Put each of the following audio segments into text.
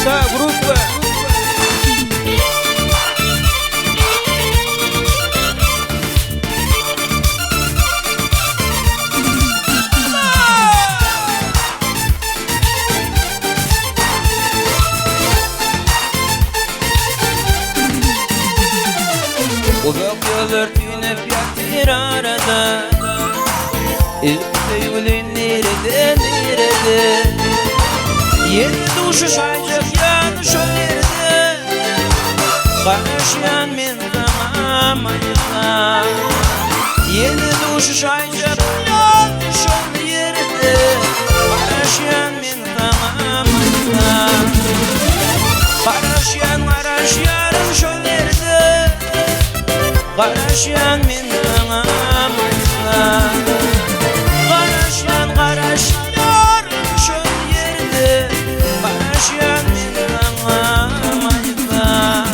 Musa Grup. Uzak yollar tünep yatır arada, sevgilin nerede? Yeni duşu şaycak yanış o yerde, karışan min tamam ayıla. Yeni duşu şaycak yanış o yerde, karışan min tamam ayıla. Karışan şu yerde, karışan min tamam ayıla. Karışan şu yerde, karışan min tamam ayıla.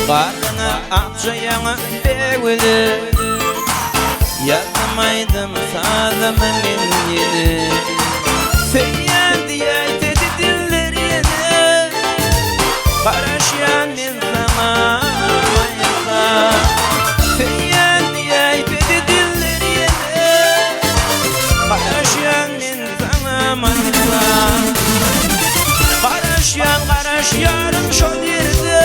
Karnına akçayana bewili, yatamaydım sağlamın yeni. Feyyar diye dedi diller yeni, karışan min tamam ayıla. Feyyar diye dedi diller yeni, karışan min tamam ayıla. Karışan şu yerde,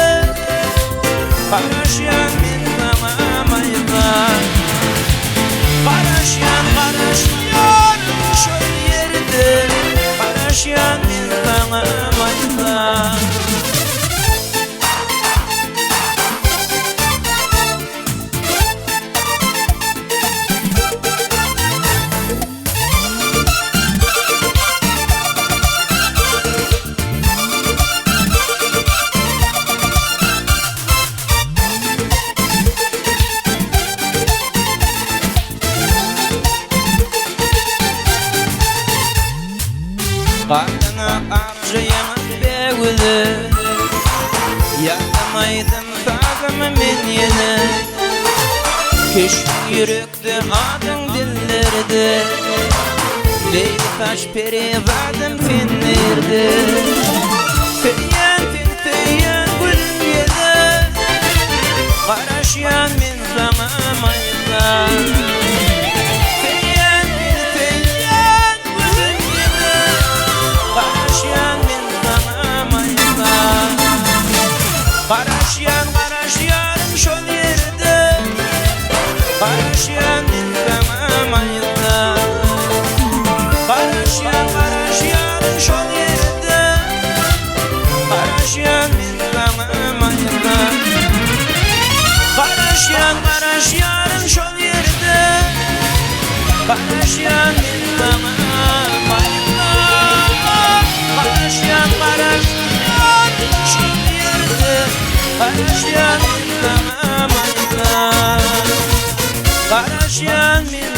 karışan min tamam ayıla. Karışan şu yerde, karışan min tamam ayıla. Karnına akçayana bewili, yatamaydım sağlamın yeni. Keşkin yürekte adın dillerde, Leyli taş peri vardım finlerde. Feyyar gülün yedi, karışan min tamam ayıla. Karışan min tamam ayıla. Karışan şu yerde, karışan min tamam ayıla. Karışan şu yerde, karışan min tamam ayıla. Karışan şu yerde, karışan min tamam ayıla. Karışan şu yerde, karışan min tamam ayıla. Karışan min